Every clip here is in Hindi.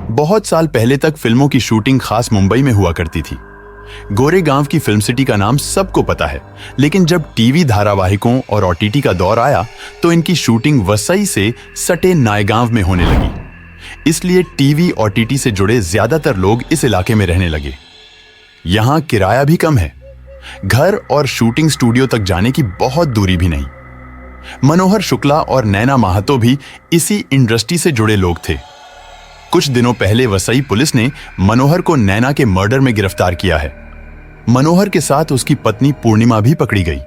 बहुत साल पहले तक फिल्मों की शूटिंग खास मुंबई में हुआ करती थी। गोरेगांव की फिल्म सिटी का नाम सबको पता है, लेकिन जब टीवी धारावाहिकों और ओटीटी का दौर आया तो इनकी शूटिंग वसई से सटे नायगांव में होने लगी। इसलिए टीवी ओटीटी से जुड़े ज्यादातर लोग इस इलाके में रहने लगे। यहां किराया भी कम है, घर और शूटिंग स्टूडियो तक जाने की बहुत दूरी भी नहीं। मनोहर शुक्ला और नैना महातो भी इसी इंडस्ट्री से जुड़े लोग थे। कुछ दिनों पहले वसई पुलिस ने मनोहर को नैना के मर्डर में गिरफ्तार किया है। मनोहर के साथ उसकी पत्नी पूर्णिमा भी पकड़ी गई।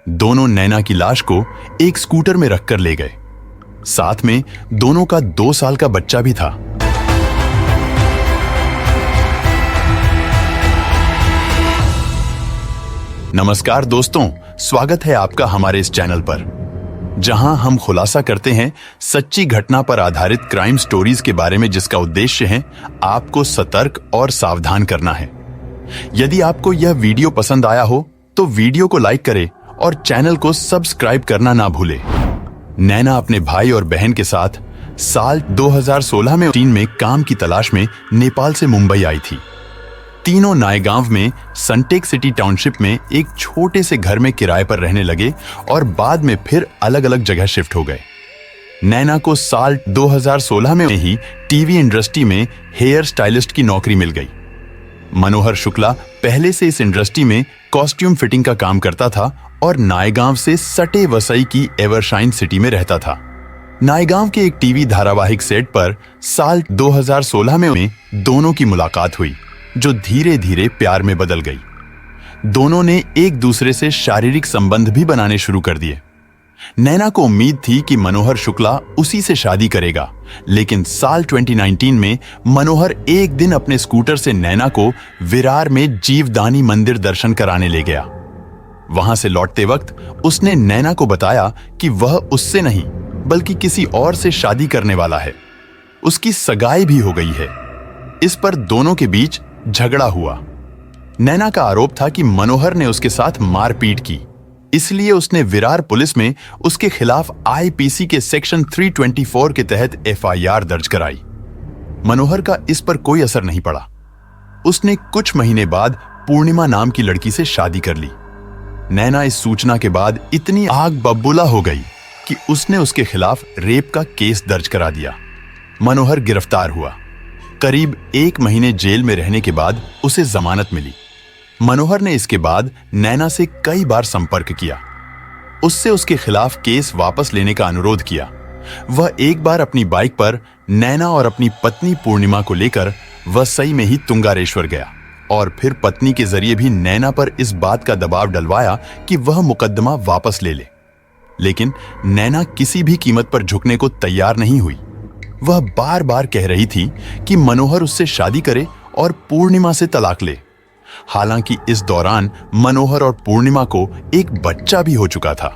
दोनों नैना की लाश को एक स्कूटर में रखकर ले गए। साथ में दोनों का 2 साल का बच्चा भी था। नमस्कार दोस्तों, स्वागत है आपका हमारे इस चैनल पर, जहां हम खुलासा करते हैं सच्ची घटना पर आधारित क्राइम स्टोरीज के बारे में, जिसका उद्देश्य है आपको सतर्क और सावधान करना है। यदि आपको यह वीडियो पसंद आया हो तो वीडियो को लाइक करें और चैनल को सब्सक्राइब करना ना भूलें। नैना अपने भाई और बहन के साथ साल 2016 में काम की तलाश में नेपाल से मुंबई आई थी। तीनों नायगांव में सनटेक सिटी टाउनशिप में एक छोटे से घर में किराए पर रहने लगे और बाद में फिर अलग अलग जगह शिफ्ट हो गए। नैना को साल 2016 में ही टीवी इंडस्ट्री में हेयर स्टाइलिस्ट की नौकरी मिल गई। मनोहर शुक्ला पहले से इस इंडस्ट्री में कॉस्ट्यूम फिटिंग का काम करता था और नायगांव से सटे वसई की एवरशाइन सिटी में रहता था। नायगांव के एक टीवी धारावाहिक सेट पर साल 2016 में दोनों की मुलाकात हुई, जो धीरे धीरे प्यार में बदल गई। दोनों ने एक दूसरे से शारीरिक संबंध भी बनाने शुरू कर दिए। नैना को उम्मीद थी कि मनोहर शुक्ला उसी से शादी करेगा, लेकिन साल 2019 में मनोहर एक दिन अपने स्कूटर से नैना को विरार में जीवदानी मंदिर दर्शन कराने ले गया। वहां से लौटते वक्त उसने नैना को बताया कि वह उससे नहीं बल्कि किसी और से शादी करने वाला है। उसकी सगाई भी हो गई है। इस पर दोनों के बीच झगड़ा हुआ। नैना का आरोप था कि मनोहर ने उसके साथ मारपीट की, इसलिए उसने विरार पुलिस में उसके खिलाफ आईपीसी के सेक्शन 324 के तहत एफआईआर दर्ज कराई। मनोहर का इस पर कोई असर नहीं पड़ा। उसने कुछ महीने बाद पूर्णिमा नाम की लड़की से शादी कर ली। नैना इस सूचना के बाद इतनी आग बबूला हो गई कि उसने उसके खिलाफ रेप का केस दर्ज करा दिया। मनोहर गिरफ्तार हुआ। करीब 1 महीने जेल में रहने के बाद उसे जमानत मिली। मनोहर ने इसके बाद नैना से कई बार संपर्क किया। उससे उसके खिलाफ केस वापस लेने का अनुरोध किया। वह एक बार अपनी बाइक पर नैना और अपनी पत्नी पूर्णिमा को लेकर वसई में ही तुंगारेश्वर गया और फिर पत्नी के जरिए भी नैना पर इस बात का दबाव डलवाया कि वह मुकदमा वापस ले ले। लेकिन नैना किसी भी कीमत पर झुकने को तैयार नहीं हुई। वह बार बार कह रही थी कि मनोहर उससे शादी करे और पूर्णिमा से तलाक ले। हालांकि इस दौरान मनोहर और पूर्णिमा को एक बच्चा भी हो चुका था।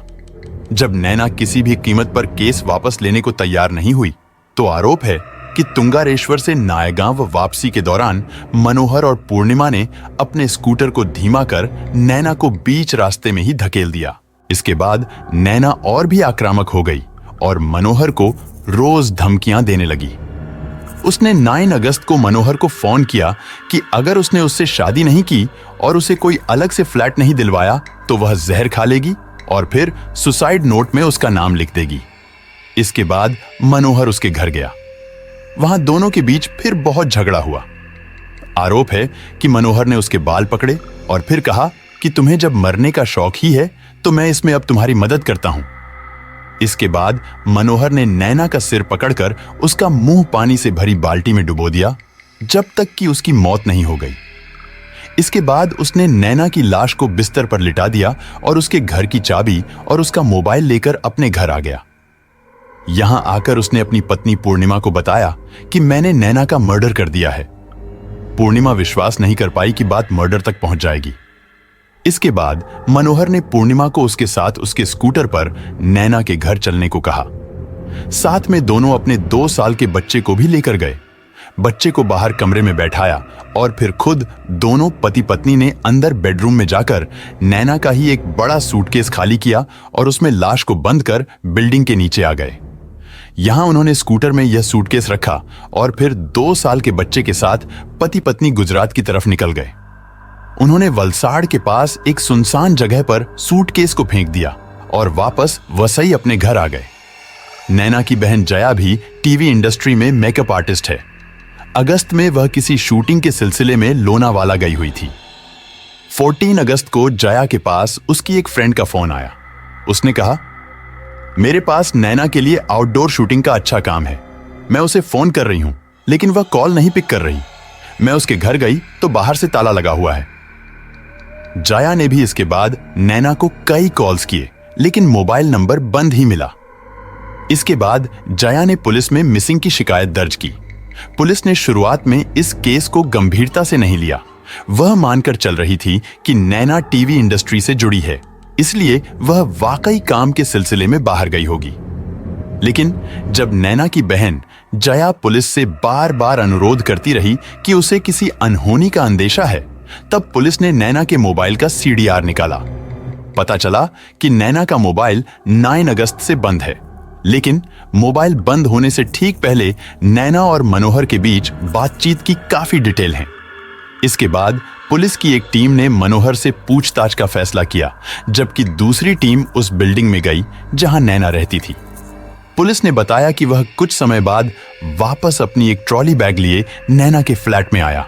जब नैना किसी भी कीमत पर केस वापस लेने को तैयार नहीं हुई तो आरोप है कि तुंगारेश्वर से नायगांव वापसी के दौरान मनोहर और पूर्णिमा ने अपने स्कूटर को धीमा कर नैना को बीच रास्ते में ही धकेल दिया। इसके बाद नैना और भी आक्रामक हो गई और मनोहर को रोज धमकियां देने लगी। उसने 9 अगस्त को मनोहर को फोन किया कि अगर उसने उससे शादी नहीं की और उसे कोई अलग से फ्लैट नहीं दिलवाया तो वह जहर खा लेगी और फिर सुसाइड नोट में उसका नाम लिख देगी। इसके बाद मनोहर उसके घर गया। वहां दोनों के बीच फिर बहुत झगड़ा हुआ। आरोप है कि मनोहर ने उसके बाल पकड़े और फिर कहा कि तुम्हें जब मरने का शौक ही है तो मैं इसमें अब तुम्हारी मदद करता हूं। इसके बाद मनोहर ने नैना का सिर पकड़कर उसका मुंह पानी से भरी बाल्टी में डुबो दिया, जब तक कि उसकी मौत नहीं हो गई। इसके बाद उसने नैना की लाश को बिस्तर पर लिटा दिया और उसके घर की चाबी और उसका मोबाइल लेकर अपने घर आ गया। यहां आकर उसने अपनी पत्नी पूर्णिमा को बताया कि मैंने नैना का मर्डर कर दिया है। पूर्णिमा विश्वास नहीं कर पाई कि बात मर्डर तक पहुंच जाएगी। इसके बाद मनोहर ने पूर्णिमा को उसके साथ उसके स्कूटर पर नैना के घर चलने को कहा। साथ में दोनों अपने 2 साल के बच्चे को भी लेकर गए। बच्चे को बाहर कमरे में बैठाया और फिर खुद दोनों पति पत्नी ने अंदर बेडरूम में जाकर नैना का ही एक बड़ा सूटकेस खाली किया और उसमें लाश को बंद कर बिल्डिंग के नीचे आ गए। यहां उन्होंने स्कूटर में यह सूटकेस रखा और फिर 2 साल के बच्चे के साथ पति पत्नी गुजरात की तरफ निकल गए। उन्होंने वलसाड़ के पास एक सुनसान जगह पर सूटकेस को फेंक दिया और वापस वसई अपने घर आ गए। नैना की बहन जया भी टीवी इंडस्ट्री में मेकअप आर्टिस्ट है। अगस्त में वह किसी शूटिंग के सिलसिले में लोनावाला गई हुई थी। 14 अगस्त को जया के पास उसकी एक फ्रेंड का फोन आया। उसने कहा, मेरे पास नैना के लिए आउटडोर शूटिंग का अच्छा काम है। मैं उसे फोन कर रही हूं, लेकिन वह कॉल नहीं पिक कर रही। मैं उसके घर गई तो बाहर से ताला लगा हुआ है। जया ने भी इसके बाद नैना को कई कॉल्स किए, लेकिन मोबाइल नंबर बंद ही मिला। इसके बाद जया ने पुलिस में मिसिंग की शिकायत दर्ज की। पुलिस ने शुरुआत में इस केस को गंभीरता से नहीं लिया। वह मानकर चल रही थी कि नैना टीवी इंडस्ट्री से जुड़ी है, इसलिए वह वाकई काम के सिलसिले में बाहर गई होगी। लेकिन जब नैना की बहन जया पुलिस से बार बार अनुरोध करती रही कि उसे किसी अनहोनी का अंदेशा है, तब पुलिस ने नैना के मोबाइल का CDR निकाला। पता चला कि नैना का मोबाइल 9 अगस्त से बंद है, लेकिन मोबाइल बंद होने से ठीक पहले नैना और मनोहर के बीच बातचीत की काफी डिटेल है। इसके बाद पुलिस की एक टीम ने मनोहर से पूछताछ का फैसला किया, जबकि दूसरी टीम उस बिल्डिंग में गई जहां नैना रहती थी। पुलिस ने बताया कि वह कुछ समय बाद वापस अपनी एक ट्रॉली बैग लिए नैना के फ्लैट में आया।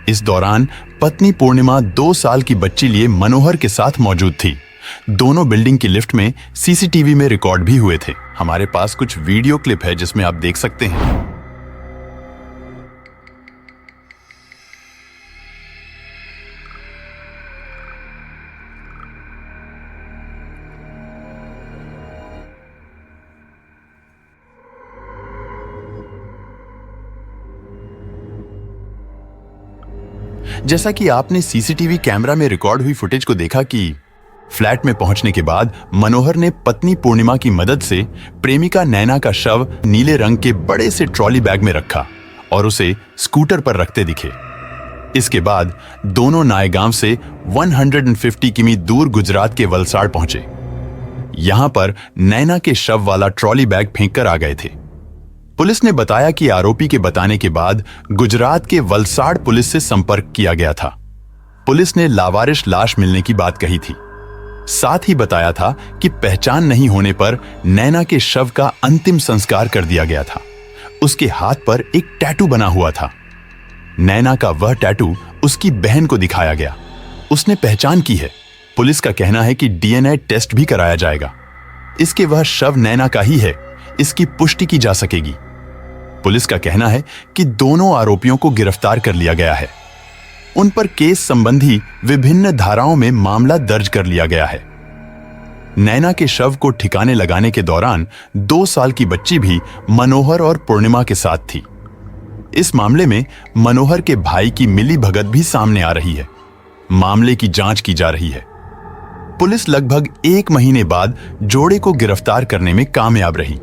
इस दौरान पत्नी पूर्णिमा 2 साल की बच्ची लिए मनोहर के साथ मौजूद थी। दोनों बिल्डिंग की लिफ्ट में CCTV में रिकॉर्ड भी हुए थे। हमारे पास कुछ वीडियो क्लिप है जिसमें आप देख सकते हैं। जैसा कि आपने CCTV कैमरा में रिकॉर्ड हुई फुटेज को देखा कि फ्लैट में पहुंचने के बाद मनोहर ने पत्नी पूर्णिमा की मदद से प्रेमिका नैना का शव नीले रंग के बड़े से ट्रॉली बैग में रखा और उसे स्कूटर पर रखते दिखे। इसके बाद दोनों नायगांव से 150 किमी दूर गुजरात के वलसाड़ पहुंचे। यहां पर नैना के शव वाला ट्रॉली बैग फेंक कर आ गए थे। पुलिस ने बताया कि आरोपी के बताने के बाद गुजरात के वलसाड़ पुलिस से संपर्क किया गया था। पुलिस ने लावारिश लाश मिलने की बात कही थी। साथ ही बताया था कि पहचान नहीं होने पर नैना के शव का अंतिम संस्कार कर दिया गया था। उसके हाथ पर एक टैटू बना हुआ था। नैना का वह टैटू उसकी बहन को दिखाया गया। उसने पहचान की है। पुलिस का कहना है कि DNA टेस्ट भी कराया जाएगा। इसके वह शव नैना का ही है, इसकी पुष्टि की जा सकेगी। पुलिस का कहना है कि दोनों आरोपियों को गिरफ्तार कर लिया गया है। उन पर केस संबंधी विभिन्न धाराओं में मामला दर्ज कर लिया गया है। नैना के शव को ठिकाने लगाने के दौरान 2 साल की बच्ची भी मनोहर और पूर्णिमा के साथ थी। इस मामले में मनोहर के भाई की मिली भगत भी सामने आ रही है। मामले की जांच की जा रही है। पुलिस लगभग 1 महीने बाद जोड़े को गिरफ्तार करने में कामयाब रही।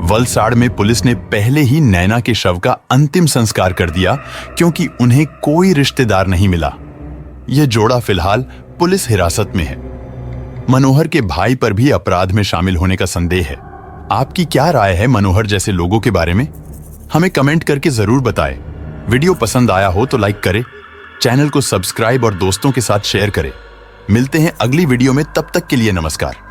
वलसाड़ में पुलिस ने पहले ही नैना के शव का अंतिम संस्कार कर दिया, क्योंकि उन्हें कोई रिश्तेदार नहीं मिला। यह जोड़ा फिलहाल पुलिस हिरासत में है। मनोहर के भाई पर भी अपराध में शामिल होने का संदेह है। आपकी क्या राय है मनोहर जैसे लोगों के बारे में? हमें कमेंट करके जरूर बताएं। वीडियो पसंद आया हो तो लाइक करें, चैनल को सब्सक्राइब और दोस्तों के साथ शेयर करें। मिलते हैं अगली वीडियो में, तब तक के लिए नमस्कार।